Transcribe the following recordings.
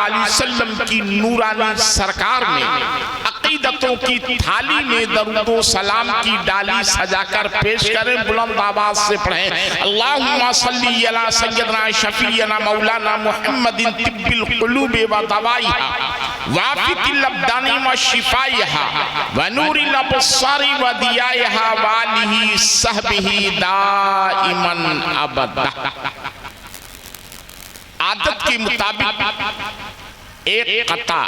علیہ وسلم کی نورانی سرکار میں عقیدتوں کی تھالی میں درود و سلام کی ڈالی سجا کر پیش کریں، بلند آواز سے پڑھیں اللہم صلی علی سیدنا شفیعنا مولانا محمد طب القلوب و دوائها وافق الابدان و شفائها ونور الابصار و دیائها وآلہ صحبہ دائما ابدا۔ عادت کے مطابق ایک قطع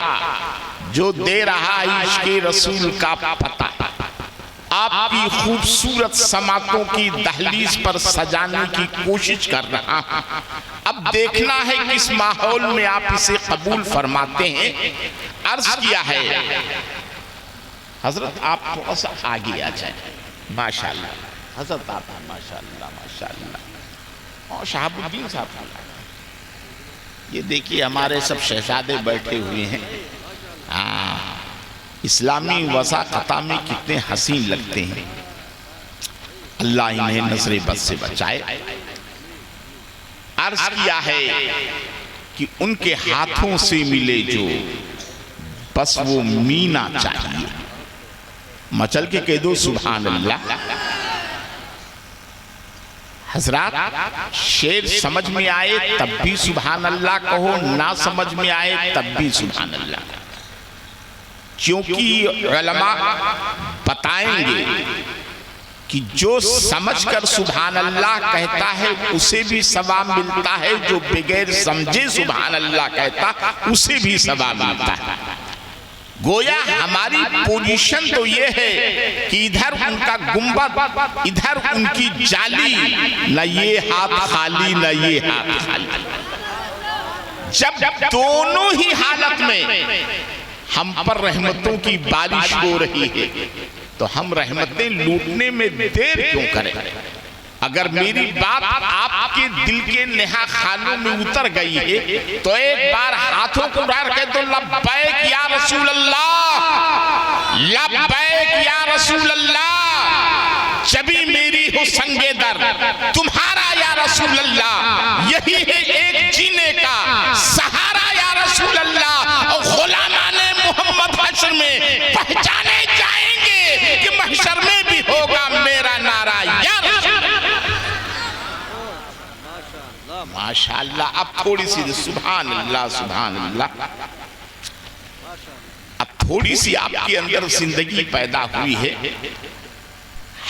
جو دے رہا ہے عشق رسول کا پتہ، آپ کی خوبصورت سماعتوں کی دہلیز پر سجانے کی کوشش کر رہا ہوں۔ اب دیکھنا ہے کس ماحول میں آپ اسے قبول فرماتے ہیں۔ عرض کیا ہے حضرت آپ تھوڑا سا آگے آ جائیں، ماشاءاللہ حضرت آپ ماشاءاللہ ماشاءاللہ، اور شہاب الدین صاحب یہ دیکھیے ہمارے سب شہزادے بیٹھے ہوئے ہیں، اسلامی وساقتہ میں کتنے حسین لگتے ہیں، اللہ انہیں نظر بد سے بچائے۔ عرض کیا ہے کہ ان کے ہاتھوں سے ملے جو بس وہ مینا چاہیے، مچل کے کہہ دو سبحان اللہ۔ حضرات شعر سمجھ میں آئے تب بھی سبحان اللہ کہو، نہ سمجھ میں آئے تب بھی سبحان اللہ، کیونکہ علماء بتائیں گے کہ جو سمجھ کر سبحان اللہ کہتا ہے اسے بھی ثواب ملتا ہے، جو بغیر سمجھے سبحان اللہ کہتا اسے بھی ثواب ملتا ہے۔ گویا ہماری پوزیشن تو یہ ہے کہ ادھر ان کا گنبد، ادھر ان کی جالی، نہ یہ ہاتھ خالی نہ یہ ہاتھ خالی۔ جب دونوں ہی حالت میں ہم پر رحمتوں کی بارش ہو رہی ہے تو ہم رحمتیں لوٹنے میں دیر کیوں کریں؟ اگر میری بات آپ کے دل کے نہا خانوں میں اتر گئی ہے تو ایک بار ہاتھوں کو اٹھا کر تو لبیک یا رسول اللہ، لبیک یا رسول اللہ، جبھی میری ہو سنگ در تمہارا یا رسول اللہ، یہی ہے ایک جینے کا سہارا یا رسول اللہ۔ اور غلامان محمد حشر میں پہچانے جائیں گے کہ محشر میں بھی ہوگا میرا نعرہ یا رسول اللہ۔ ماشاءاللہ اب تھوڑی سی سبحان اللہ سبحان اللہ، اب تھوڑی سی آپ کے اندر زندگی پیدا ہوئی ہے،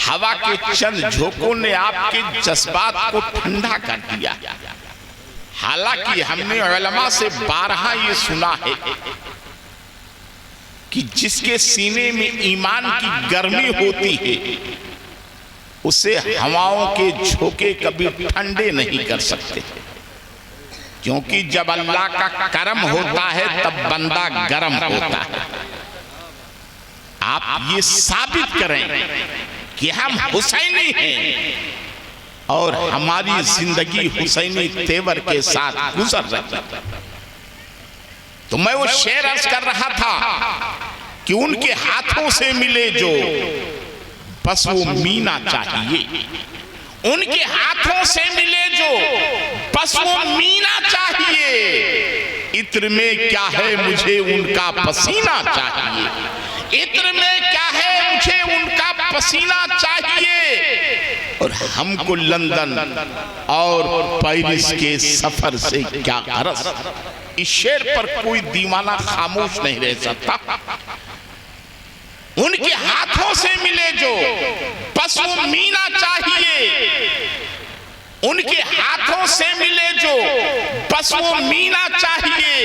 ہوا کے چند جھونکوں نے آپ کے جذبات کو ٹھنڈا کر دیا۔ حالانکہ ہم نے علماء سے بارہا یہ سنا ہے کہ جس کے سینے میں ایمان کی گرمی ہوتی ہے اسے ہواؤں کے جھونکے کبھی ٹھنڈے نہیں کر سکتے، کیونکہ جب اللہ کا کرم ہوتا ہے تب بندہ گرم ہوتا ہے۔ آپ یہ ثابت کریں کہ ہم حسینی ہیں اور ہماری زندگی حسینی تیور کے ساتھ گزر رہی ہے۔ تو میں وہ شعر عرض کر رہا تھا کہ ان کے ہاتھوں سے ملے جو بس وہ مینا چاہیے، ان کے ہاتھوں سے ملے جو بس وہ مینا چاہیے، عطر میں کیا ہے مجھے ان کا پسینہ چاہیے، عطر میں کیا ہے مجھے ان کا پسینہ چاہیے، اور ہم کو لندن اور پیرس کے سفر سے کیا غرض۔ اس شعر پر کوئی دیوانہ خاموش نہیں رہ سکتا۔ ان کے ہاتھوں سے ملے جو بس وہ مینا چاہیے، ان کے ہاتھوں سے ملے جو بس وہ مینا چاہیے،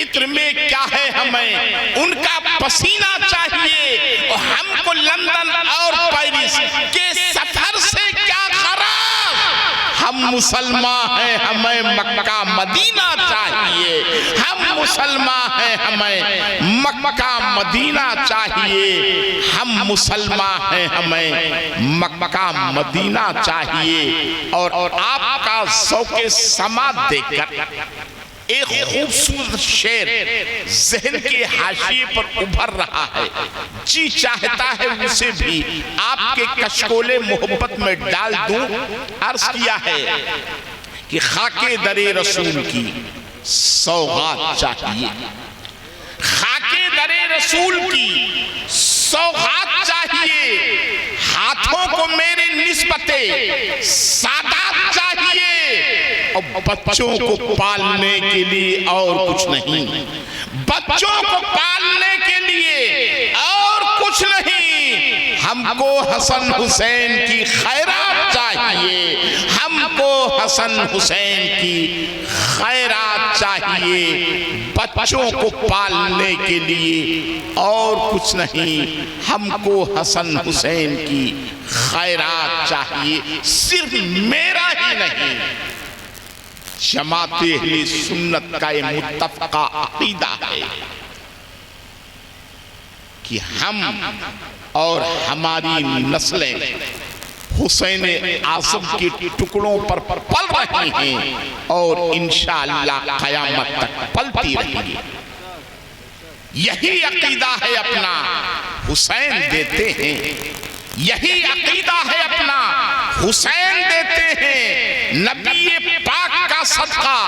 عطر میں کیا ہے ہمیں ان کا پسینہ چاہیے، اور ہم کو لندن اور پیرس کے سفر سے کیا غرض، ہم مسلمان ہیں ہمیں مکہ مدینہ چاہیے، ہم مسلمان ہیں ہمیں مکہ مدینہ چاہیے، ہم مسلمان ہیں ہمیں مکہ مدینہ چاہیے۔ اور آپ کا ذوق سماعت دیکھ کر ایک خوبصورت شعر ذہن کے حاشیے پر ابھر رہا ہے، جی چاہتا ہے اسے بھی آپ کے کشکول محبت میں ڈال دوں۔ عرض کیا ہے کہ خاک در رسول کی سوغات چاہیے، خاکے در رسول کی سوغات چاہیے، ہاتھوں کو میرے نسبت سادات چاہیے، اور بچوں کو پالنے کے لیے اور کچھ نہیں، بچوں کو پالنے کے لیے اور کچھ نہیں، ہم کو حسن حسین کی خیرات چاہیے، ہم کو حسن حسین کی خیرات چاہیے، بچوں کو پالنے کے لیے اور کچھ نہیں، ہم کو حسن حسین کی خیرات چاہیے۔ صرف میرا ہی نہیں، جماعت اہل سنت کا یہ متفقہ عقیدہ ہے کہ ہم اور ہماری نسلیں حسین اعظم کے ٹکڑوں پر پل رہی ہیں اور انشاءاللہ قیامت تک پلتی رہیں گی۔ یہی عقیدہ ہے اپنا، حسین دیتے ہیں، یہی عقیدہ ہے اپنا، حسین دیتے ہیں، نبی پاک کا صدقہ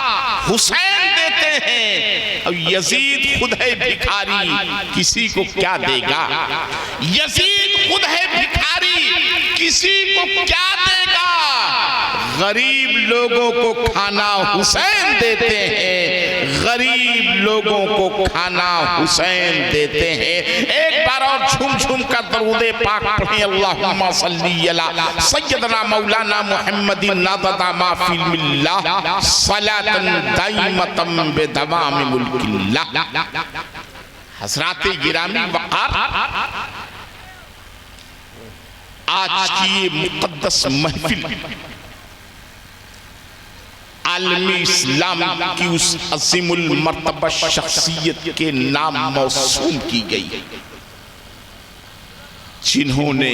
حسین دیتے ہیں، اور یزید خود ہے بھکاری، کسی کو کیا دے گا؟ یزید خود ہے بھکاری، کسی کو کیا دے گا؟ غریب لوگوں کو کھانا حسین دیتے ہیں، غریب لوگوں کو کھانا حسین دیتے ہیں۔ ایک بار اور جھوم جھوم کر درود پاک پڑھیں، اللہم صلی علی سیدنا مولانا محمد نادد ما فی اللہ صلاة دائمتا بدوام ملک اللہ۔ حضرات گرامی وقار، آج کی یہ مقدس محفل عالم اسلام کی اس عظیم المرتبہ شخصیت کے نام موسوم کی گئی، جنہوں نے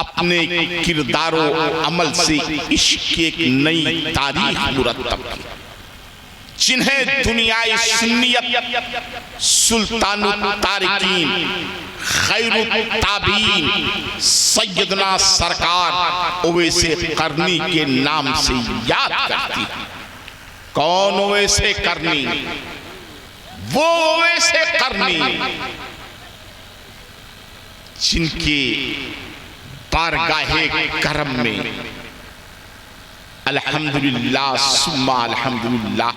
اپنے کردار و عمل سے عشق کی ایک نئی تاریخ مرتب کی، جنہیں دنیائے سنیت سلطان التارکین خیر التابعین سیدنا سرکار اویس قرنی کے نام سے یاد کرتی ہے۔ کون اویس قرنی؟ وہ اویس قرنی جن کے بارگاہ کرم میں الحمدللہ ثم الحمدللہ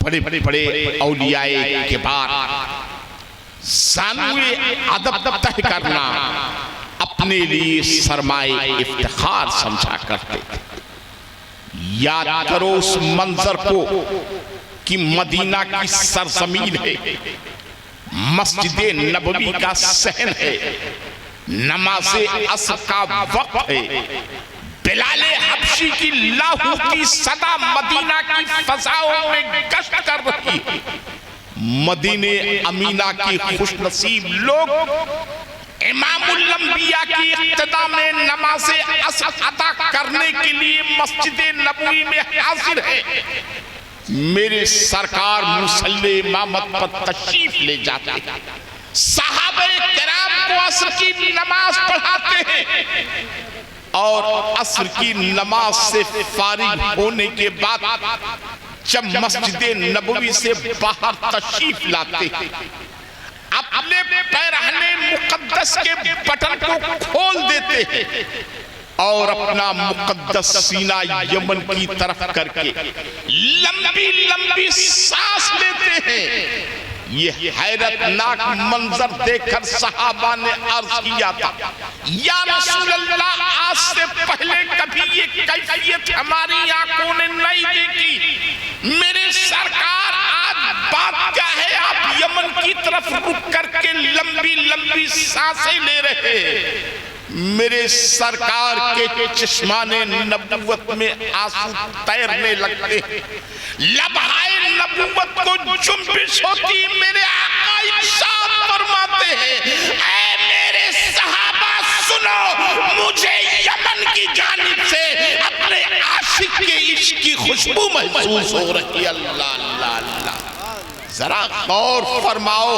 بڑے بڑے اولیاء کبار ثانوی ادب تہ کرنا اپنے لیے سرمایہ افتخار سمجھا کرتے تھے۔ یاد کرو اس منظر کو کہ مدینہ کی سرزمین ہے، مسجد نبوی کا صحن ہے، نماز عصر کا وقت ہے، بلال حبشی کی لاہو کی صدا مدینہ کی فضاؤں میں گشت کر رہی ہے۔ مدینہ امینہ کی خوش نصیب لوگ امام الانبیاء کی اقتداء میں نماز عصر ادا کرنے کے لیے مسجد نبوی میں حاضر ہے۔ میرے سرکار مصلی امامت پر تشریف لے جاتے ہیں، صحابہ کرام کو عصر کی نماز پڑھاتے ہیں، اور عصر کی نماز سے فارغ ہونے کے بعد جب مسجد نبوی سے باہر تشریف لاتے ہیں، اپنے پیرہن مقدس کے بٹن کو کھول دیتے ہیں اور اپنا مقدس سینہ یمن کی طرف کر کے لمبی لمبی سانس لیتے ہیں۔ یہ حیرتناک منظر دیکھ کر صحابہ نے عرض کیا تھا، یا رسول اللہ، آج سے پہلے کبھی یہ کیفیت ہماری آنکھوں نے نہیں دیکھی۔ میرے سرکار، آج بات کیا ہے، آپ یمن کی طرف رک کر کے لمبی لمبی سانسیں لے رہے ہیں۔ میرے سرکار کے چشمان نبوت میں آنسو تیرنے لگتے ہیں، لبہائے نبوت کو جنبش ہوتی۔ میرے آقا ارشاد فرماتے ہیں، اے میرے صحابہ سنو، مجھے یمن کی جانب سے اپنے عاشق کے عشق کی خوشبو محسوس ہو رہی ہے۔ اللہ اللہ اللہ، ذرا غور فرماؤ،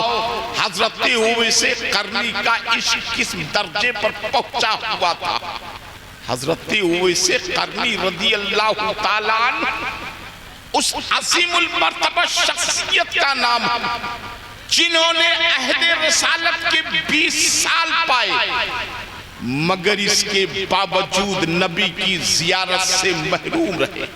حضرت اویس قرنی کا عشق کس درجے پر پہنچا ہوا تھا۔ حضرت اویس قرنی رضی اللہ تعالیٰ عنہ اس عظیم المرتبہ شخصیت کا نام ہے جنہوں نے عہد رسالت کے 20 سال پائے مگر اس کے باوجود نبی کی زیارت سے محروم رہے.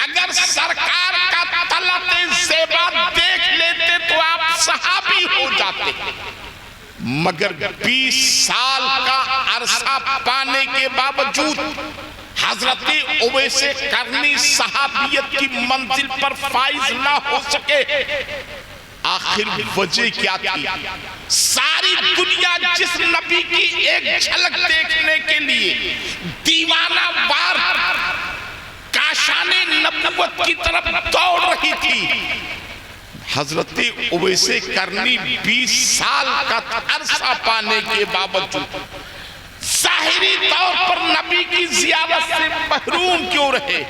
اگر سرکار کا طلعت زیبا دیکھ لیتے تو آپ صحابی ہو جاتے مگر 20 سال کا عرصہ پانے کے باوجود حضرت اویس قرنی صحابیت کی منزل پر فائز نہ ہو سکے. آخر وجہ کیا تھی؟ ساری دنیا جس نبی کی ایک جھلک دیکھنے کے لیے دیوانہ وار کاشان نبوت کی طرف دوڑ رہی تھی، حضرت اویس قرنی 20 سال کا عرصہ پانے کے باوجود ظاہری طور پر نبی کی زیارت سے محروم کیوں رہے؟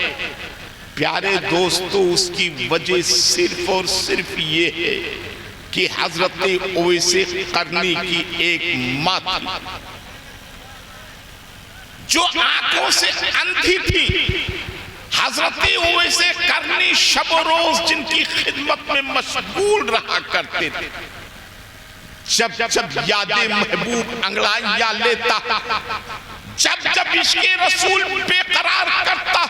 پیارے دوستو، اس کی وجہ صرف اور صرف یہ ہے کہ حضرت اویس قرنی کی ایک ماں تھی جو آنکھوں سے اندھی تھی. حضرت اویس قرنی شب و روز جن کی خدمت میں مشغول رہا کرتے تھے. جب جب یاد محبوب انگڑائیاں لیتا، جب جب عشق رسول بے قرار کرتا،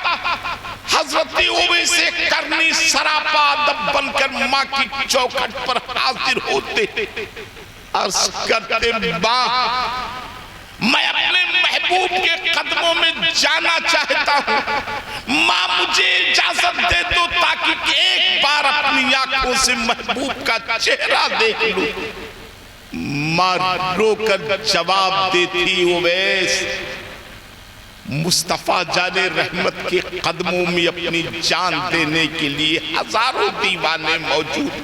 حضرت اویس قرنی سراپا ادب بن کر ماں کی چوکھٹ پر حاضر ہوتے، عرض کرتے ماں میں اپنے محبوب کے قدموں میں جانا چاہتا ہوں، ماں مجھے اجازت دے دو تاکہ ایک بار اپنی آنکھوں سے محبوب کا چہرہ دیکھ لوں. ماں رو کر جواب دیتی، اویس مصطفیٰ جان رحمت کے قدموں میں اپنی جان دینے کے لیے ہزاروں دیوانے موجود،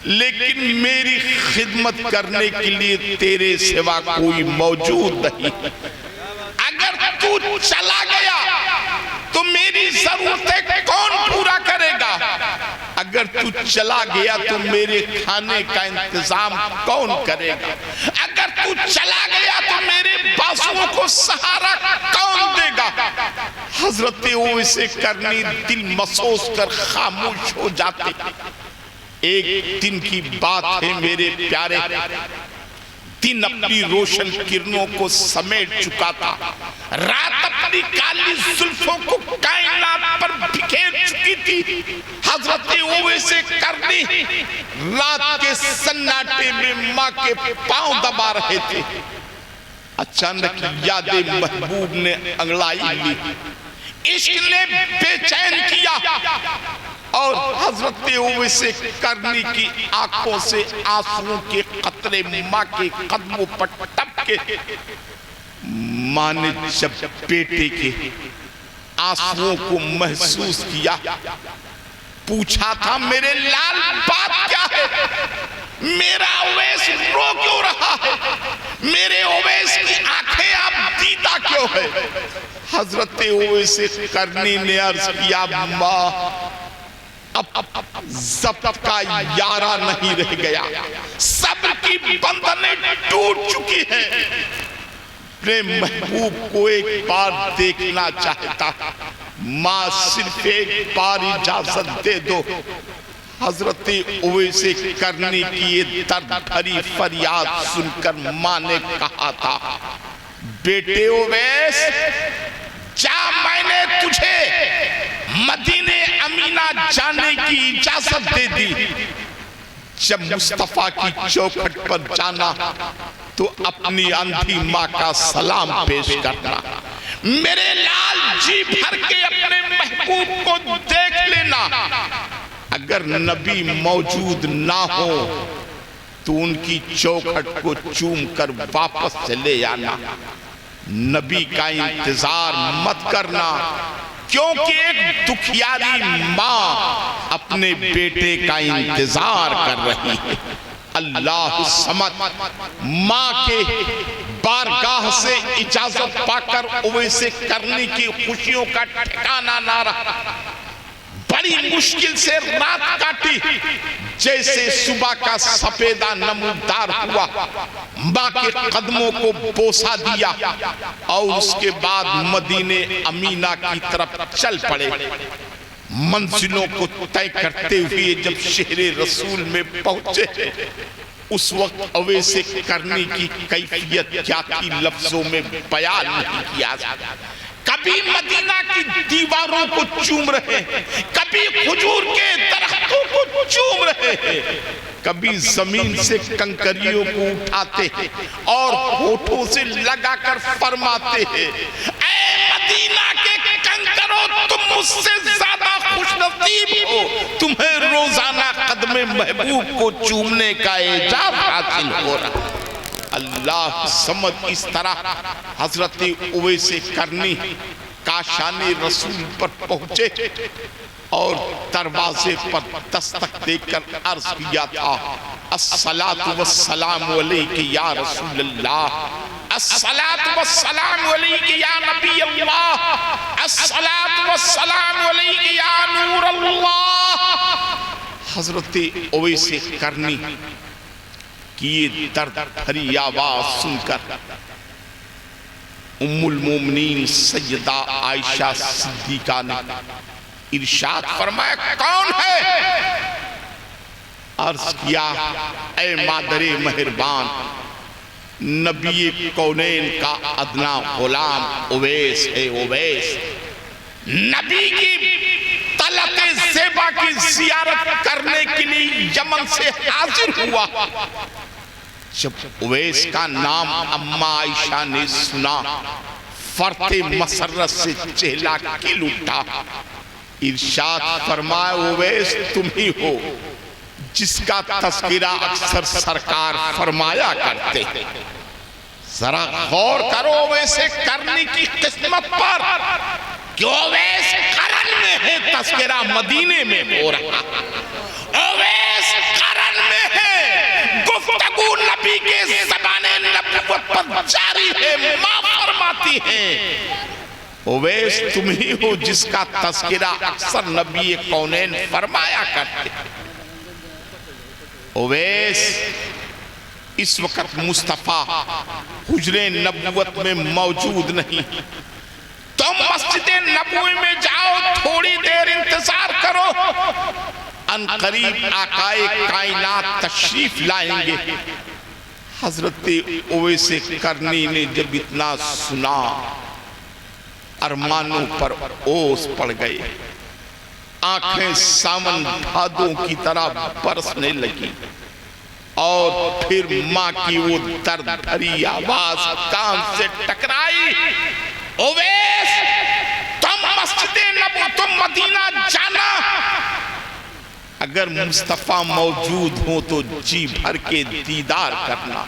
لیکن میری خدمت کرنے کے لیے تیرے سوا کوئی موجود نہیں. اگر تو چلا گیا تو میری ضرورتیں کون پورا کرے گا؟ اگر تو چلا گیا تو میرے کھانے کا انتظام کون کرے گا؟ اگر تو چلا گیا تو میرے بازوؤں کو سہارا کون دے گا؟ حضرت اویس قرنی دل مسوس کر خاموش ہو جاتے. ایک دن کی بات ہے میرے پیارے، دن اپنی روشن کرنوں کو سمیٹ چکا تھا، رات اپنی کالی زلفوں کو کائنات پر بکھیر چکی تھی. حضرت اویس قرنی رات کے سناٹے میں ماں کے پاؤں دبا رہے تھے. اچانک یاد محبوب نے انگڑائی لی، عشق نے بے چین کیا اور حضرت اویس قرنی کی آنکھوں سے آنسوؤں کے قطرے ماں کے قدموں پر ٹپکے. ماں نے جب بیٹے کے آنسوؤں کو محسوس کیا، پوچھا تھا میرے لال بات کیا ہے؟ میرا اویس رو کیوں رہا ہے؟ میرے اویس کی آنکھیں اب دیدہ کیوں ہے؟ حضرت اویس قرنی نے عرض کیا، ماں اب ضبط کا یارہ نہیں رہ گیا، صبر کی بندھنیں ٹوٹ چکی ہیں. اپنے محبوب کو ایک بار دیکھنا چاہتا، ماں صرف ایک بار اجازت دے دو. حضرت اویس قرنی کی یہ درد بھری فریاد سن کر ماں نے کہا تھا، بیٹے اویس جا، میں نے تجھے مدینہ امینہ جانے کی اجازت دے دی. جب مصطفیٰ کی چوکھٹ پر جانا تو اپنی اندھی ماں کا سلام پیش کرنا. میرے لال جی بھر کے اپنے محبوب کو دیکھ لینا. اگر نبی موجود نہ ہو تو ان کی چوکھٹ کو چوم کر واپس چلے آنا. نبی کا انتظار مت کرنا، کیونکہ ایک دکھیاری ماں اپنے بیٹے کا انتظار کر رہی ہے. اللہ الصمد ماں کے بارگاہ سے اجازت پا کر اویس قرنی کی خوشیوں کا ٹھکانہ نہ رہا. بڑی مشکل سے رات کاٹی، جیسے صبح کا سفیدہ نمودار ہوا، ماں کے قدموں کو بوسہ دیا اور اس کے بعد مدینہ امینہ کی طرف چل پڑے۔ منزلوں کو طے کرتے ہوئے جب شہر رسول میں پہنچے، اس وقت اویس کرنی کی کیفیت کیا تھی لفظوں میں بیان نہیں کیا جاتا۔ کبھی مدینہ کی دیواروں کو چوم رہے، کبھی کھجور کے درختوں کو چوم رہے، کبھی زمین سے کنکریوں کو اٹھاتے ہیں اور ہونٹوں سے لگا کر فرماتے ہیں، اے مدینہ کے کنکروں، تم مجھ سے زیادہ خوش نصیب ہو، تمہیں روزانہ قدم محبوب کو چومنے کا اعجاز حاصل ہو رہا۔ اللہ سمجھ اس طرح حضرت اویس کرنی کاشان رسول پر پہنچے اور دروازے پر دستک دے کر عرض کیا تھا، الصلاة والسلام علیک یا رسول اللہ، الصلاة والسلام علیک یا نبی اللہ، الصلاة والسلام علیک یا نور اللہ۔ حضرت اویس کرنی کی یہ درد بھری آواز سن کر ام المومنین سیدہ عائشہ صدیقہ نے ارشاد فرمایا، کون ہے؟ عرض کیا، اے مادر مہربان، نبی کونین کا ادنا غلام اویس ہے۔ اویس نبی کی طلعت زیبا کی زیارت کرنے کے لیے یمن سے حاضر ہوا۔ جب اویس کا نام اماں عائشہ نے سنا، فرط مسرت سے چہلہ کھل اٹھا، ارشاد فرمایا، اویس تم ہی ہو جس کا تذکرہ اکثر سرکار فرمایا کرتے ہیں۔ ذرا غور کرو اویس کرنی کی قسمت پر کہ اویس قرن میں ہے، تذکرہ مدینے میں ہو رہا۔ اویس قرن میں ہے، گفتگو نبی کے زبان نبوت پر جاری ہے، ماں فرماتی ہیں، اویس تم ہی ہو جس کا تذکرہ اکثر نبی کونین فرمایا کرتے ہیں۔ اویس اس وقت مصطفیٰ حجر نبوت میں موجود نہیں، تم مسجد نبوی میں جاؤ، تھوڑی دیر انتظار کرو، ان قریب آقائے کائنات تشریف لائیں گے۔ حضرت اویس کرنی نے جب اتنا سنا، ارمانوں پر اوس پڑ گئے، آنکھیں سامن بھادوں کی طرح برسنے لگی، اور پھر ماں کی وہ درد بھری آواز کان سے ٹکرائی، اویس تم مسجد نبوی، تم مدینہ جانا، اگر مصطفیٰ موجود ہوں تو جی بھر کے دیدار کرنا،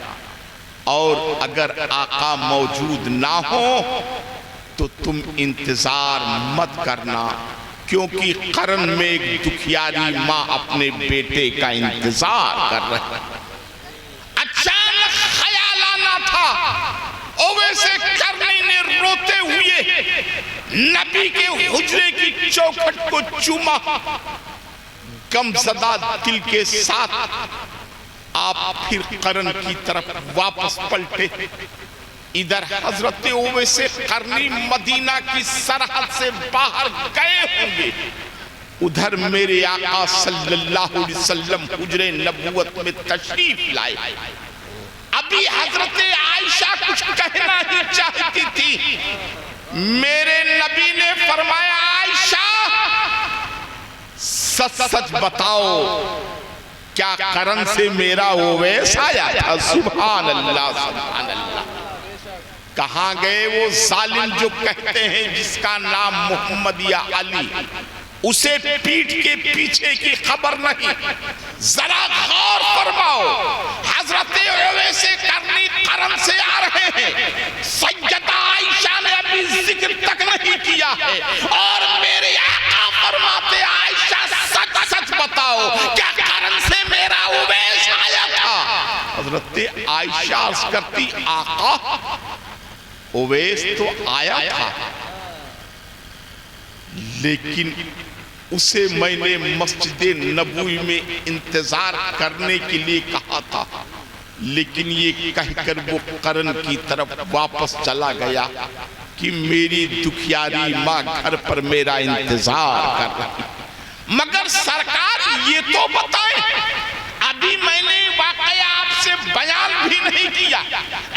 اور اگر آقا موجود نہ ہو تو تم انتظار مت کرنا، کیونکہ قرن میں ایک دکھیاری ماں اپنے بیٹے کا انتظار کر رہی۔ اچانک خیال آنا تھا، اویس کرنی نے روتے ہوئے نبی کے حجرے کی چوکھٹ کو چوما، غمزدہ دل کے ساتھ آپ پھر قرن کی طرف واپس پلٹے۔ ادھر حضرت اویس کرنی مدینہ کی سرحد سے باہر گئے ہوں گے، ادھر میرے آقا صلی اللہ علیہ وسلم حجر نبوت میں تشریف لائے۔ ابھی حضرت عائشہ کچھ کہنا ہی چاہتی تھی، میرے نبی نے فرمایا، عائشہ سچ سچ بتاؤ، کیا قرن سے میرا اویس آیا تھا؟ سبحان اللہ سبحان اللہ۔ کہاں گئے وہ ظالم جو کہتے ہیں جس کا نام محمد یا علی، اسے پیٹھ کے پیچھے کی خبر نہیں؟ ذرا غور فرماؤ، حضرت اویس کرنی قرن سے آ رہے ہیں، سیدہ عائشہ نے ابھی ذکر تک نہیں کیا ہے، اور میرے آقا فرماتے، عائشہ سچ سچ بتاؤ، کیا قرن سے میرا اویس آیا تھا؟ حضرت عائشہ عرض کرتی، آقا اویس تو آیا تھا، لیکن اسے میں نے مسجد نبوی میں انتظار کرنے کے لیے کہا تھا، لیکن یہ کہہ کر وہ قرن کی طرف واپس چلا گیا کہ میری دکھیاری ماں گھر پر میرا انتظار کر رہی۔ مگر سرکار یہ تو بتائیں، ابھی میں نے واقعہ آپ سے بیان بھی نہیں کیا،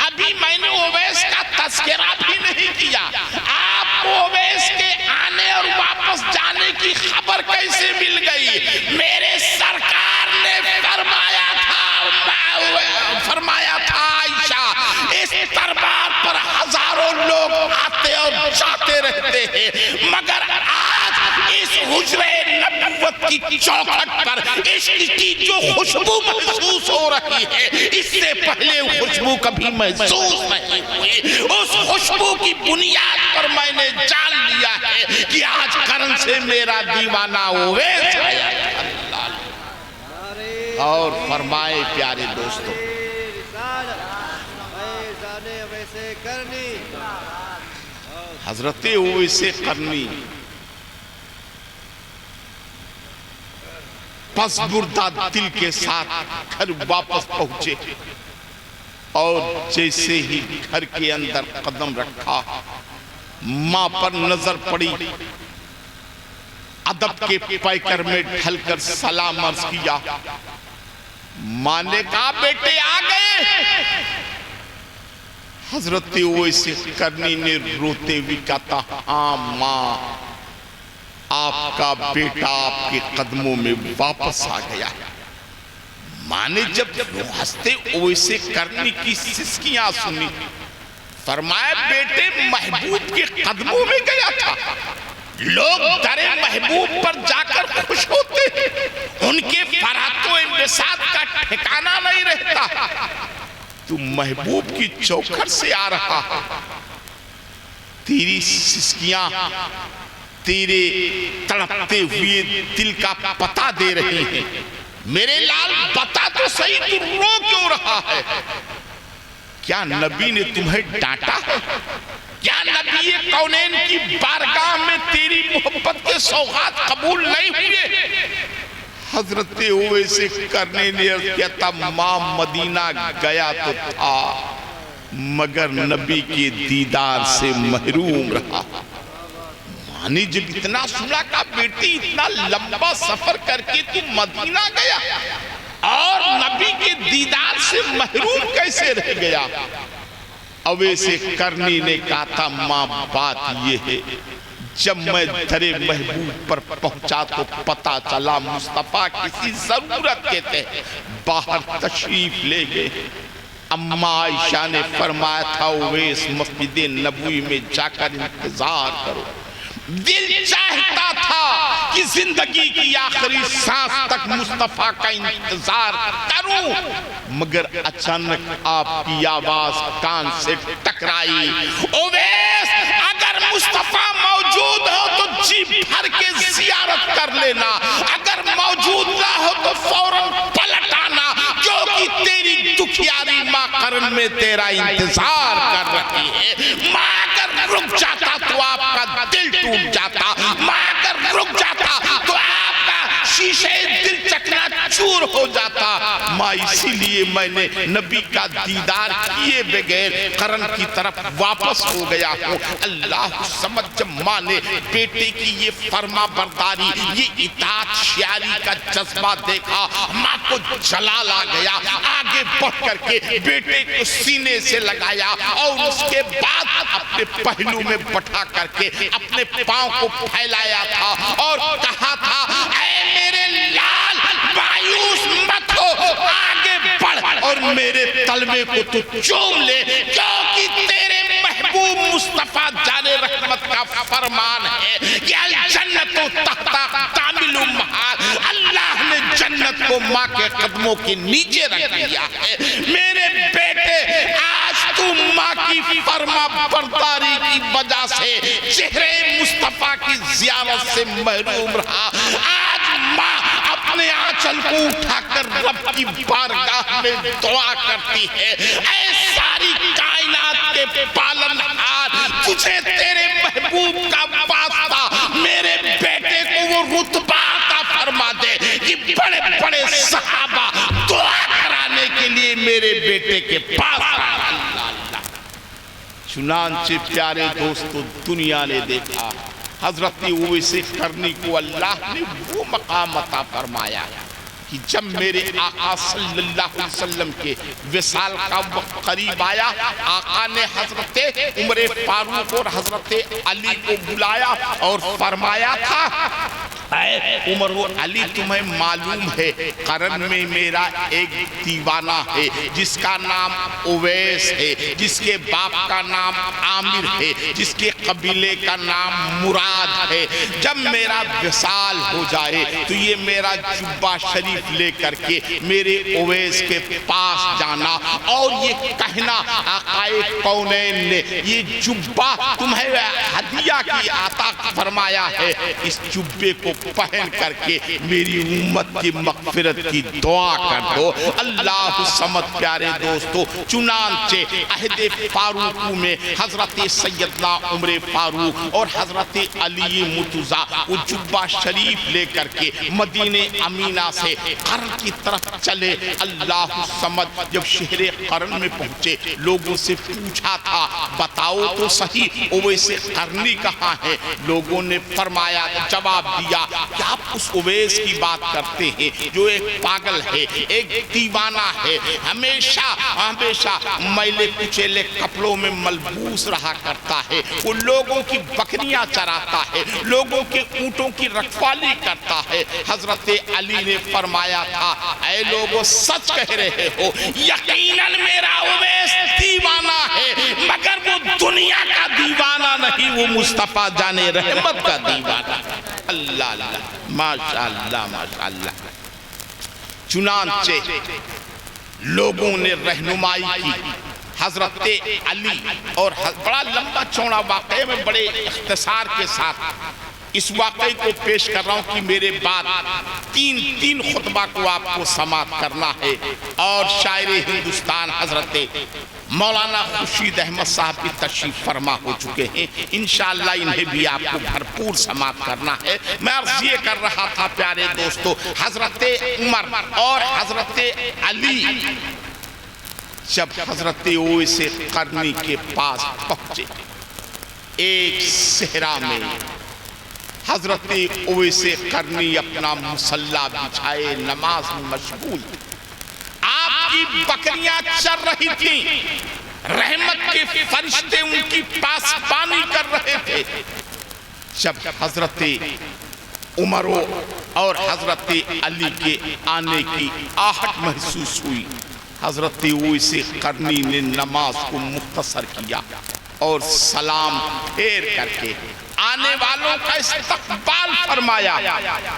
ابھی میں نے اویس کا تذکرہ بھی نہیں کیا، آپ کو اویس کے آنے اور واپس جانے کی خبر کیسے مل گئی؟ میرے سرکار نے فرمایا تھا عائشہ، اس دربار پر ہزاروں لوگ آتے اور جاتے رہتے ہیں، مگر آج اس حجرے نبوت کی چوکھٹ پر عشق کی جو خوشبو محسوس ہو رہی ہے، اس سے پہلے خوشبو کبھی محسوس نہیں ہوئی۔ اس خوشبو کی بنیاد پر میں نے جان لیا ہے کہ آج قرن سے میرا دیوانہ اویس ہے۔ اور فرمائے پیارے دوستو، حضرت اویس قرنی پس بردہ دل کے ساتھ گھر واپس پہنچے، اور جیسے ہی گھر کے اندر قدم رکھا، ماں پر نظر پڑی، ادب کے پیکر میں ڈھل کر سلام عرض کیا۔ ماں نے کہا بیٹے آ گئے۔ حضرت اویس قرنی نے روتے ہوئے کہا ہاں ماں، آپ کا بیٹا آپ کے قدموں میں واپس آ گیا۔ ماں نے جب ہنستے اویس قرنی کی سسکیاں سنی، فرمایا بیٹے محبوب کے قدموں میں گیا تھا۔ لوگ در محبوب پر جا کر خوش ہوتے ہیں، ان کے فرات و انبساط کا ٹھکانہ نہیں رہتا، تو محبوب کی چوکھٹ سے آ رہا، تیری سسکیاں تیرے تڑپتے ہوئے دل کا پتہ دے رہی ہیں۔ میرے لال بتا تو صحیح، تو رو کیوں رہا ہے؟ کیا نبی نے تمہیں ڈانٹا ہے؟ کیا نبی کونین کی بارگاہ میں تیری محبت کے سوغات قبول نہیں ہوئے؟ حضرت اویس قرنی نے عرض کیا تھا ماں مدینہ گیا تو تھا، مگر نبی کے دیدار سے محروم رہا۔ ماں نے جب اتنا سنا کہ بیٹی اتنا لمبا سفر کر کے تو مدینہ گیا اور نبی کے دیدار سے محروم کیسے رہ گیا؟ اویس قرنی نے کہا تھا ماں بات یہ ہے، جب میں در محبوب پر پہنچا تو پتا چلا مصطفیٰ کسی ضرورت کے تحت باہر تشریف لے گئے۔ اماں عائشہ نے فرمایا تھا اویس مسجد نبوی میں جا کر انتظار کرو۔ دل چاہتا تھا کہ زندگی کی آخری سانس تک مصطفیٰ کا انتظار کروں، مگر اچانک آپ کی آواز کان سے ٹکرائی، اویس اگر مصطفیٰ موجود ہو تو جی بھر کے زیارت کر لینا، اگر موجود نہ ہو تو فوراً پلٹ آنا، کیونکہ تیری دکھیاری ماں قرن میں تیرا انتظار کر رہی ہے۔ ماں اگر رک جاتا تو آپ کا دل ٹوٹ جاتا، ماں اگر رک جاتا تو آپ کا شیشے دل چکنا چور ہو جاتا۔ ماں اسی لیے میں نے نبی کا دیدار کیے بغیر قرن کی طرف واپس ہو گیا ہوں۔ اللہ سمجھ جب ماں نے بیٹے کی یہ فرما برداری، یہ اطاعت شیاری کا جذبہ دیکھا، ماں کو جلال آ گیا، آگے بڑھ کر کے بیٹے کو سینے سے لگایا اور اس کے بعد اپنے پہلو میں بٹھا کر کے اپنے پاؤں کو پھیلایا تھا اور کہا تھا اے میرے لال مایوس مت ہو، آگے بڑھ اور میرے تلوے کو تو چوم لے، کیونکہ تیرے محبوب مصطفیٰ جان رحمت کا فرمان ہے کہ الجنت تحت تعمیل امہات، اللہ نے جنت کو ماں کے قدموں کے نیچے رکھ دیا ہے۔ میرے بیٹے آج تو ماں کی فرما برداری کی وجہ سے چہرے مصطفیٰ کی زیارت سے محروم رہا۔ آج ماں اپنے آنچل کو اٹھا کر رب کی بارگاہ میں دعا کرتی ہے، اے ساری کائنات کے پالنہار، تجھے تیرے محبوب کا واسطہ، میرے بیٹے کو وہ رتبہ کہ بڑے بڑے صحابہ دعا کرانے کے لیے میرے بیٹے کے پاس آئے. چنانچہ پیارے دوستو دنیا نے دیکھا حضرت اویس قرنی کو اللہ نے وہ مقام عطا فرمایا کہ جب میرے آقا صلی اللہ علیہ وسلم کے وصال کا وقت قریب آیا، آقا نے حضرت عمر فاروق اور حضرت علی کو بلایا اور فرمایا تھا اے عمر و علی تمہیں معلوم ہے قرن میں میرا ایک دیوانہ ہے جس کا نام اویس ہے، جس کے باپ کا نام عامر ہے، جس کے قبیلے کا نام مراد ہے. جب میرا وصال ہو جائے تو یہ میرا جبہ شریف لے کر کے میرے اویس کے پاس جانا اور یہ کہنا آقائے کونین نے یہ جبہ تمہیں ہدیہ کی عطا فرمایا ہے، اس جبے کو پہن کر کے میری امت کی مغفرت کی دعا کر دو. اللہ الصمد. پیارے دوستو چنانچہ عہد فاروق میں حضرت سیدنا عمر فاروق اور حضرت علی مرتضیٰ وہ جبہ شریف لے کر کے مدینہ امینہ سے قرن کی طرف چلے. اللہ الصمد. جب شہر قرن میں پہنچے لوگوں سے پوچھا تھا بتاؤ تو صحیح اویس قرنی کہاں ہے؟ لوگوں نے فرمایا جواب دیا کہ آپ اس اویس کی بات کرتے ہیں جو ایک پاگل ہے، ایک دیوانہ ہے، ہمیشہ میلے کچیلے کپڑوں میں ملبوس رہا کرتا ہے، وہ لوگوں کی بکریاں چراتا ہے، لوگوں کے اونٹوں کی رکھوالی کرتا ہے. حضرت علی نے فرمایا تھا اے لوگوں سچ کہہ رہے ہو، یقیناً میرا اویس دیوانہ ہے مگر وہ دنیا کا دیوانہ نہیں، وہ مصطفیٰ جان رحمت کا دیوانہ. اللہ اللہ ماشاءاللہ ماشاءاللہ. چنانچہ لوگوں نے رہنمائی کی. حضرت علی اور بڑا لمبا چوڑا واقعے میں بڑے اختصار کے ساتھ اس واقعے کو پیش کر رہا ہوں کہ میرے بعد تین خطبہ کو آپ کو سماعت کرنا ہے. اور شاعر ہندوستان حضرت مولانا خورشید احمد صاحب کی تشریف فرما ہو چکے ہیں، انشاءاللہ انہیں بھی آپ کو بھرپور سماعت کرنا ہے. میں عرض یہ کر رہا تھا پیارے دوستو حضرت عمر اور حضرت علی جب حضرت اویس قرنی کے پاس پہنچے ایک صحرا میں حضرت اویس قرنی اپنا مصلی بچھائے نماز میں مشغول. آپ کی بکریاں چر رہی تھیں، رحمت کے فرشتے ان کی پاسبانی کر رہے تھے. جب حضرت عمر اور حضرت علی کے آنے کی آہٹ محسوس ہوئی حضرت اویس قرنی نے نماز کو مختصر کیا اور سلام پھیر کر کے آنے والوں کا استقبال فرمایا.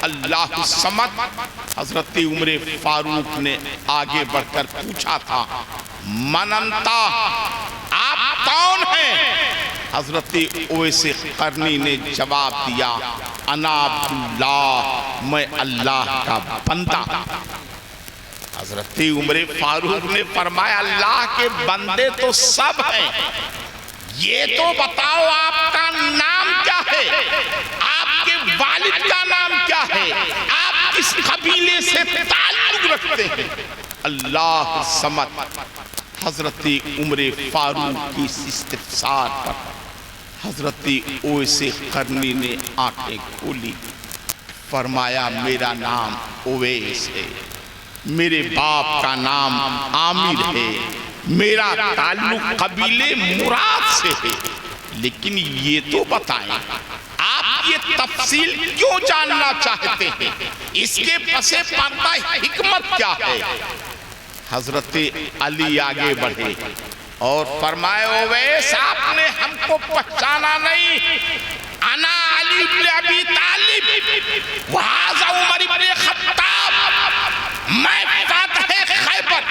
اللہ الصمد. حضرت عمر فاروق نے آگے بڑھ کر پوچھا تھا من انتا، آپ کون ہیں؟ حضرت اویس قرنی نے جواب دیا انا عبداللہ، میں اللہ کا بندہ. حضرت عمر فاروق نے فرمایا اللہ کے بندے تو سب ہیں، یہ تو بتاؤ آپ کا نام کیا ہے، آپ کے والد کا نام کیا ہے، آپ کس قبیلے سے تعلق رکھتے ہیں؟ اللہ الصمد. حضرت عمر فاروق کی استفسار پر حضرت اویس قرنی نے آنکھیں کھولی. فرمایا میرا نام اویس ہے، میرے باپ کا نام عامر ہے، میرا تعلق قبیلے مراد سے ہے. لیکن یہ تو بتائیں آپ یہ تفصیل کیوں جاننا چاہتے ہیں، اس کے پس پردہ حکمت کیا ہے؟ حضرت علی آگے بڑھے اور فرمائے اویس آپ نے ہم کو پہچانا نہیں، انا علی بن ابی طالب وہذا عمر بن خطاب، میں فاتح خیبر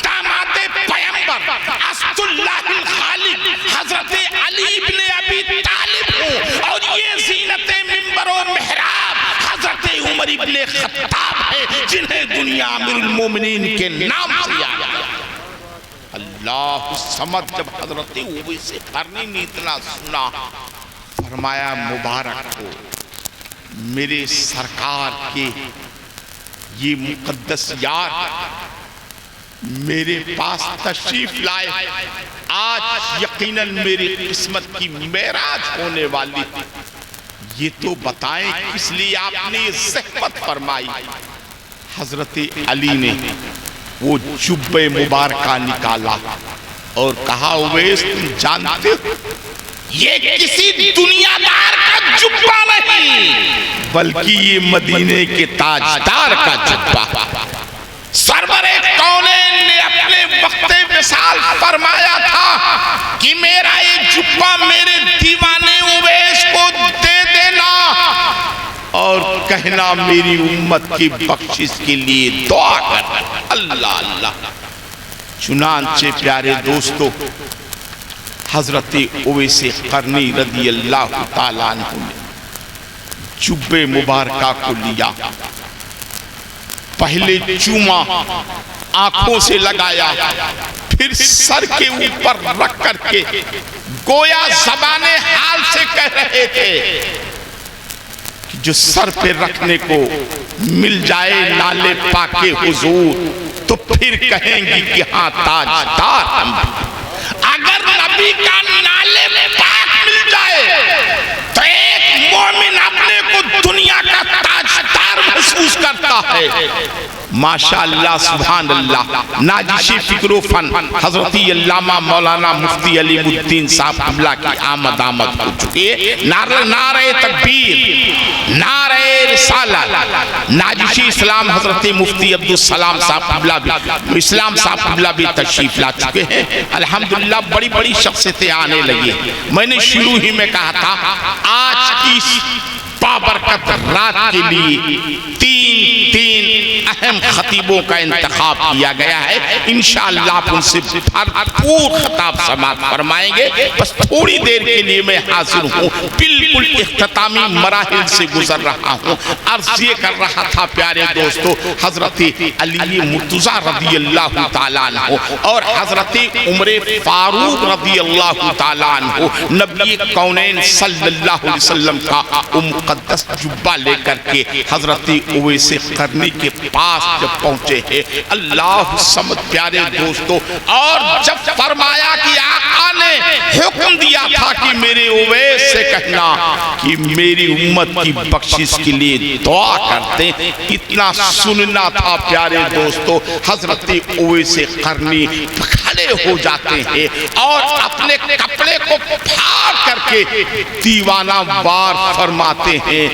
داماد پیغمبر اسد اللہ الخالق حضرت علی بن ابی طالب ہوں، اور یہ زینت منبر و محراب حضرت عمر بن خطاب ہے جنہیں دنیا امیر المومنین کے نام سے یاد ہے. اللہ الصمد. جب حضرت اویس قرنی نے اتنا سنا فرمایا مبارک ہو، میرے سرکار کے یہ مقدس یار میرے پاس تشریف لائے، آج یقیناً میری قسمت کی معراج ہونے والی تھی، یہ تو بتائیں کس لیے آپ نے یہ زحمت فرمائی؟ حضرت علی نے وہ جبہ مبارکہ نکالا اور کہا اویس تم جانتے ہو یہ کسی دنیا دار کا جبہ نہیں بلکہ یہ مدینے کے تاجدار کا جبہ۔ سرور کونین نے اپنے وقت وصال فرمایا تھا کہ میرا یہ جبہ میرے دیوانے اویس کو دے دینا اور کہنا میری امت کی بخشش کے لیے دعا کر۔ اللہ اللہ۔ چنانچہ پیارے دوستو حضرت اویس قرنی رضی اللہ تعالیٰ عنہ نے جبہ مبارکہ کو لیا، پہلے چوما آنکھوں سے لگایا، پھر سر کے اوپر رکھ کر کے گویا زبان حال سے کہہ رہے تھے کہ جو سر پہ رکھنے کو مل جائے لالے پاک حضور تو پھر کہیں گی کہ ہاں تاجدار ہم بھی۔ اگر نبی کا نالے پاک مل جائے تو ایک مومن اپنے کو دنیا کا تاجدار محسوس کرتا ہے۔ ماشاءاللہ سبحان اللہ۔ ناجش فکر و فن حضرت علامہ مولانا مفتی علی الدین صاحب قبلہ کی آمد ہو چکی ہے۔ نعرہ تکبیر، نعرہ رسالت۔ ناجش اسلام حضرت مفتی عبدالسلام صاحب قبلہ بھی، اسلام صاحب قبلہ بھی تشریف لا چکے ہیں۔ الحمدللہ بڑی بڑی شخصیتیں آنے لگی۔ میں نے شروع ہی میں کہا تھا آج کی بابرکت رات کے لیے تین اہم خطیبوں کا انتخاب کیا گیا ہے۔ انشاءاللہ آپ ان سے بھرپور خطاب سماعت فرمائیں گے۔ بس تھوڑی دیر کے لیے میں حاضر ہوں، بالکل اختتامی مراحل سے گزر رہا ہوں۔ عرض یہ کر رہا تھا پیارے دوستو حضرت علی مرتضیٰ رضی اللہ تعالیٰ عنہ اور حضرت عمر فاروق رضی اللہ تعالیٰ عنہ نبی کونین صلی اللہ علیہ وسلم کا مقدس جبہ لے کر کے حضرت اویس قرنی کے پاس جب پہنچے ہیں، اللہ سمجھ پیارے دوستو، اور جب فرمایا کہ آقا نے حکم دیا تھا کہ میرے اویس سے کہنا کہ میری امت کی بخشش کے لیے دعا کرتے، اتنا سننا تھا پیارے دوستو، حضرت اویس قرنی کھڑے ہو جاتے ہیں اور اپنے کپڑے کو پھاڑ کر کے دیوانہ وار فرماتے ہیں،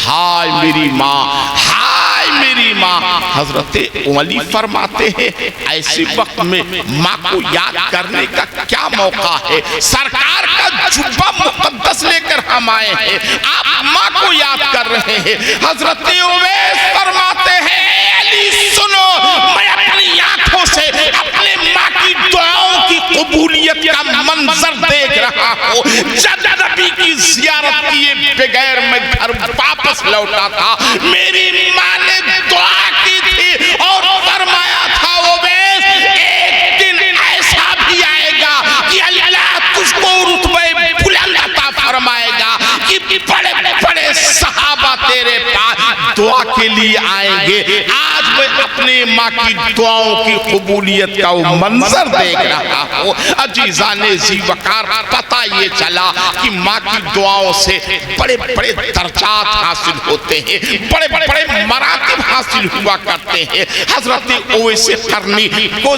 ہائے میری ماں، ہائے میری ماں۔ حضرت علی فرماتے ہیں ایسے وقت میں ماں کو یاد کرنے کا کیا موقع ہے؟ سرکار کا جبہ مقدس لے کر ہم آئے ہیں، آپ ماں کو یاد کر رہے ہیں۔ حضرت اویس فرماتے ہیں علی سنو، میں اپنی آنکھوں سے اپنے ماں کی دعاؤں کی قبولیت کا منظر دیکھ رہا ہوں۔ جب نبی کی زیارت کیے بغیر میں گھر واپس لوٹا تھا، میری ماں نے دعا کی تھی اور فرمایا تھا اویس ایک دن ایسا بھی آئے گا کہ اللہ تجھ کو رتبہ بلند عطا فرمائے گا کہ بڑے بڑے صحابہ تیرے پاس دعا کے لیے آئیں گے۔ آج میں اپنے ماں کی دعاؤں کی قبولیت کا وہ منظر دیکھ رہا ہوں۔ عزیزان ذی وقار، پتہ یہ چلا کہ ماں کی دعاؤں سے بڑے بڑے درجات حاصل ہوتے ہیں، بڑے بڑے مراتب حاصل ہوا کرتے ہیں۔ حضرت اویس قرنی کو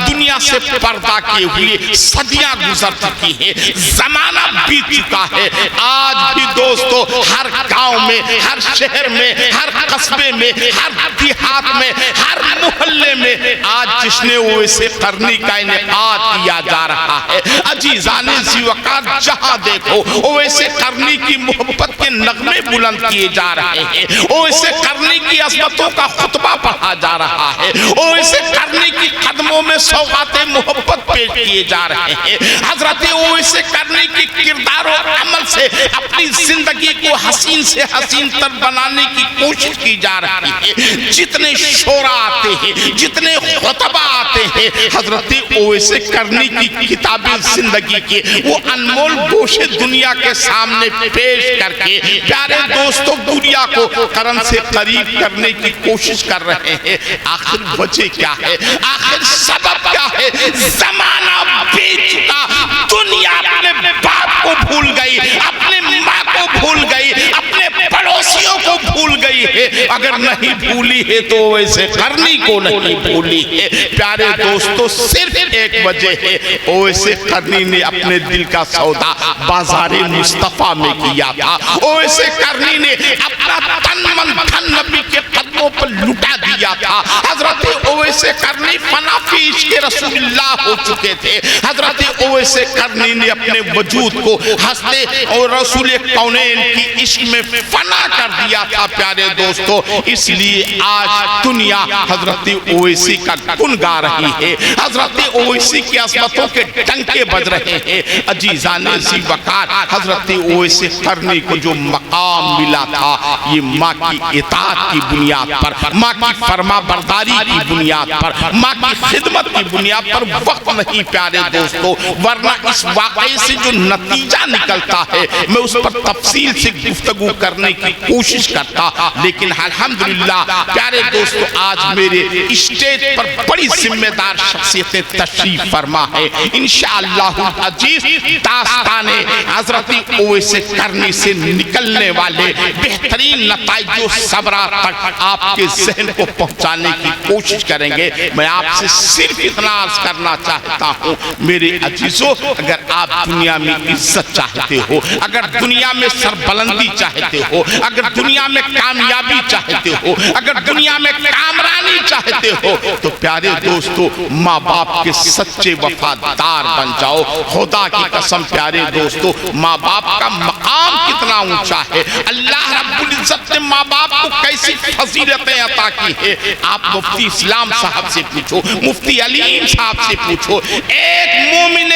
دنیا سے پردہ کیے ہوئے صدیاں گزر چکی ہیں، زمانہ بیت چکا ہے۔ آج بھی دوستو ہر گاؤں میں، ہر شہر میں، ہر قصبے میں، ہر دیہات میں، ہر محلے میں آج جشن اویس قرنی کا انعقاد کیا جا رہا ہے۔ عزیزان ذی وقار، جہاں دیکھو اویس قرنی کی محبت کے نغمے بلند کیے جا رہے ہیں، اویس قرنی کی عظمتوں کا خطبہ پڑھا جا رہا ہے، اویس قرنی کی قدموں میں سوغات محبت پیش کیے جا رہے ہیں۔ حضرت اویس قرنی کی کردار و عمل سے اپنی زندگی کو حسین سے حسین تر بنانے کی کوشش کی جا رہی ہے۔ جتنے شورا آتے ہیں، جتنے خطبہ آتے ہیں، حضرت اویس کرنی کی کتاب زندگی کے وہ انمول گوشے دنیا کے سامنے پیش کر کے پیارے دوستوں دنیا کو قرن سے قریب کرنے کی کوشش کر رہے ہیں۔ آخر وجہ کیا ہے؟ آخر سبب کیا ہے؟ زمانہ بیت چکا، دنیا اپنے باپ کو بھول گئی، اپنے ماں کو بھول گئی، اپنے پڑوسیوں کو بھول گئی ہے۔ اگر نہیں بھولی ہے تو ویسے کرنی کو نہیں بھولی ہے۔ پیارے دوستو صرف ایک وجہ ہے، ویسے کرنی نے اپنے دل کا سودا بازار مصطفیٰ میں کیا تھا۔ ویسے کرنی نے اپنا تن من دھن نبی کے قدموں پر لٹا دیا تھا۔ حضرت اویس کرنی فنا فی عشق رسول اللہ ہو چکے تھے۔ حضرت اویس کرنی نے اپنے وجود کو ہستے اور رسول کونین کی عشق میں فنا کر دیا تھا۔ پیارے دوستو اس لیے آج دنیا حضرت اویسی کا گن گا رہی ہے، حضرت اویسی کی عظمتوں کے ڈنکے بج رہے ہیں۔ عزیزان ذی وقار، حضرت اویس کرنی کو جو مقام ملا تھا یہ ماں کی اطاعت کی بنیاد پر، ماں کی فرما برداری کی بنیاد پر، ماں کی خدمت کی بنیاد پر وقت نہیں پیارے دوستو، ورنہ اس واقعے سے جو نتیجہ نکلتا ہے میں اس پر تفصیل سے گفتگو کرنے کی کوشش کرتا، لیکن الحمدللہ پیارے دوستو آج میرے اسٹیج پر بڑی ذمہ دار شخصیتیں تشریف فرما ہے۔ انشاءاللہ العزیز داستان حضرت اویس کرنی سے نکلنے والے بہترین نتائج و ثمرات تک آپ کے ذہن کو پہنچانے کی کوشش کریں گے۔ میں آپ سے صرف اتنا عرض کرنا چاہتا ہوں میرے عزیزو، اگر آپ دنیا میں عزت چاہتے ہو، اگر دنیا میں سربلندی چاہتے ہو، اگر دنیا میں کامیابی چاہتے ہو، اگر دنیا میں کامرانی چاہتے ہو تو پیارے دوستو ماں باپ کے سچے وفادار بن جاؤ۔ خدا کی قسم پیارے دوستو ماں باپ کا مقام کتنا اونچا ہے، اللہ رب العزت نے ماں باپ کو کیسی فضیلتیں عطا کی ہے۔ آپ مفتی اسلام صاحب سے پوچھو، مفتی علیم صاحب سے پوچھو، ایک مومن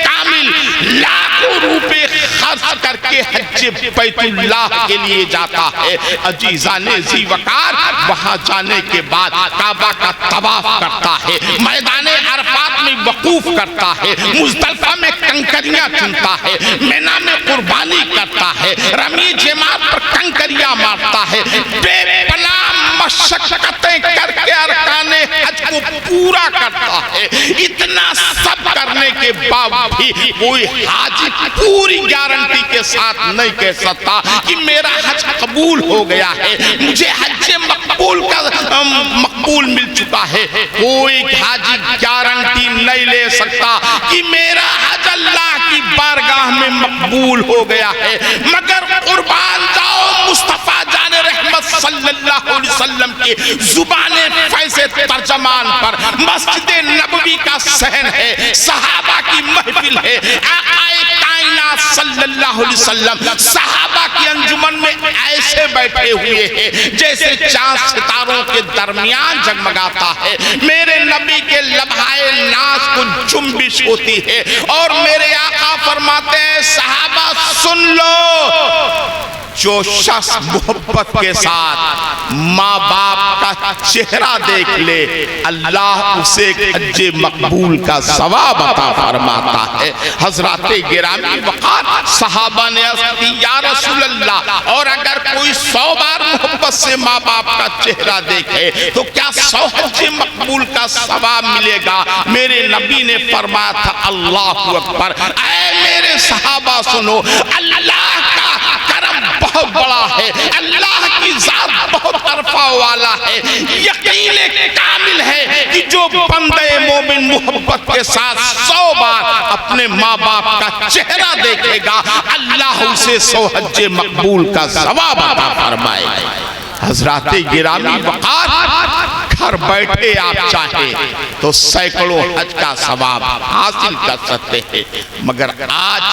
کامل لاکھوں روپے خرچ کر کے حج بیت اللہ کے لیے جاتا ہے۔ عزیزان ذی وقار وہاں جانے کے بعد کعبہ کا طواف کرتا ہے، میدان عرفات میں وقوف کرتا ہے، مزدلفہ میں کنکریاں چنتا ہے، مینا میں قربانی کرتا ہے، رمی جماعت پر کنکریاں مارتا ہے، بے پناہ مشقتیں کر کے ارکان حج کو پورا کرتا ہے۔ اتنا سب کرنے کے باوجود بھی کوئی حاجی پوری گارنٹی کے ساتھ نہیں کہہ سکتا کہ میرا حج قبول ہو گیا ہے، مجھے حج مقبول مل چکا ہے۔ کوئی حاجی گارنٹی نہیں لے سکتا کہ میرا حج اللہ کی بارگاہ میں مقبول ہو گیا ہے، مگر قربان جاؤ مصطفیٰ جان رحمت صلی اللہ علیہ وسلم کے زبان فیض ترجمان پر مسجد نبوی کا صحن ہے، صحابہ کی محفل ہے، آقا کائنات صلی اللہ علیہ وسلم صحابہ کی انجمن میں ایسے بیٹھے ہوئے ہیں جیسے چاند ستاروں کے درمیان جگمگاتا ہے۔ میرے نبی کے لبھائے ناز کو جنبش ہوتی ہے اور میرے آقا فرماتے ہیں صحابہ سن لو، جو شخص محبت کے ساتھ ماں باپ کا چہرہ دیکھ لے اللہ اسے حج مقبول کا ثواب عطا فرماتا ہے۔ حضرات گرامی وقار صحابہ نے عرض کی یا رسول اللہ، اور اگر کوئی 100 بار محبت سے ماں باپ کا چہرہ دیکھے تو کیا 100 حج مقبول کا ثواب ملے گا؟ میرے نبی نے فرمایا تھا اللہ اکبر، اے میرے صحابہ سنو، اللہ کا کرم بہت بڑا ہے، اللہ کی ذات بہت عرفہ والا ہے، یقین کامل ہے کہ جو بندے مومن محبت کے ساتھ 100 بار اپنے ماں باپ کا چہرہ دیکھے گا اللہ اسے 100 حج مقبول کا ثواب عطا فرمائے گا۔ حضرات گرامی وقار گھر بیٹھے آپ چاہیں تو سینکڑوں حج کا ثواب حاصل کر سکتے ہیں، مگر آج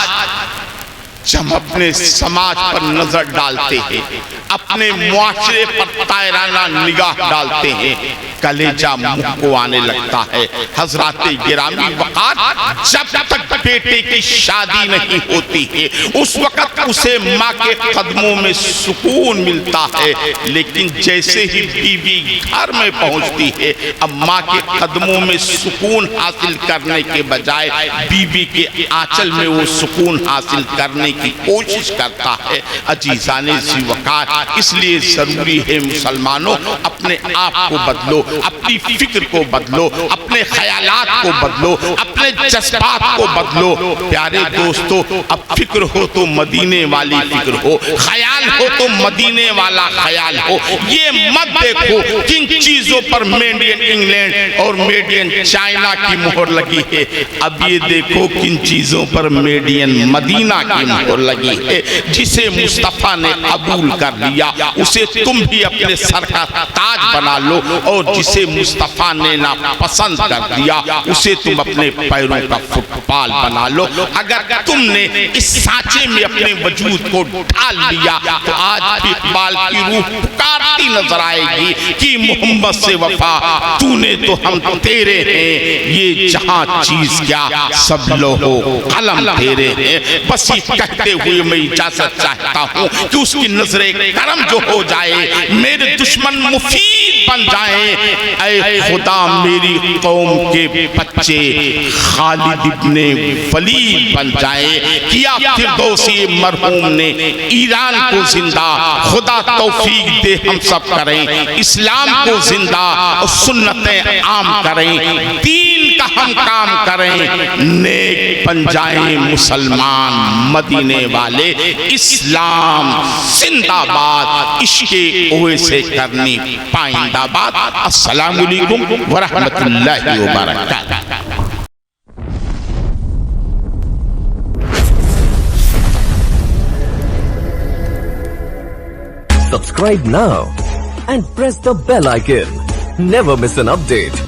جب اپنے سماج پر نظر ڈالتے ہیں، اپنے معاشرے پر طائرانہ نگاہ ڈالتے ہیں، کلیجہ منہ کو آنے لگتا ہے۔ حضرات گرامی وقار، جب تک بیٹے کی شادی نہیں ہوتی ہے اس وقت اسے ماں کے قدموں میں سکون ملتا ہے، لیکن جیسے ہی بیوی گھر میں پہنچتی ہے اب ماں کے قدموں میں سکون حاصل کرنے کے بجائے بیوی کے آنچل میں وہ سکون حاصل کرنے کی کوشش کرتا ہے۔ عزیزان ذی وقار، اس لیے ضروری ہے مسلمانوں اپنے آپ کو بدلو، اپنی فکر کو بدلو، اپنے خیالات کو بدلو، اپنے جذبات کو بدلو۔ پیارے دوستو، اب فکر ہو تو مدینے والی فکر ہو، خیال ہو تو مدینے والا خیال ہو۔ یہ مت دیکھو کن چیزوں پر میڈ ان انگلینڈ اور میڈ ان چائنا کی مہر لگی ہے، اب یہ دیکھو کن چیزوں پر میڈ ان مدینہ کی مہر لگی ہے۔ جسے مصطفیٰ نے قبول کر لیا اسے تم بھی اپنے سر کا تاج بنا لو، اور جسے مصطفیٰ نے ناپسند کر دیا اسے تم اپنے پیروں کا فٹ پال بنا لو۔ اگر تم نے اس سانچے میں اپنے وجود کو ڈال لیا تو آج بھی اقبال کی روح پکارتی نظر آئے گی کہ محمد سے وفا تو نے تو ہم تیرے ہیں، یہ جہاں چیز کیا سب لوہو قلم تیرے ہیں۔ بس یہ کہتے ہوئے میں اجازت چاہتا ہوں کہ اس کی نظر کرم جو ہو جائے، میرے دشمن مفید بن جائیں۔ اے خدا میری قوم کے بچے خالد ابن ولید بن جائیں۔ کیا فردوسی مرحوم نے ایران کو زندہ، خدا توفیق دے ہم سب کریں، اسلام کو زندہ اور سنتیں عام کریں، دین کا ہم کام کریں، نیک بن جائیں مسلمان مدینے والے۔ اسلام زندہ باد، عشق اوے سے کرنی پائندہ باد۔ السلام علیکم ورحمت اللہ وبرکاتہ۔ Subscribe now and press the bell icon. Never miss an update.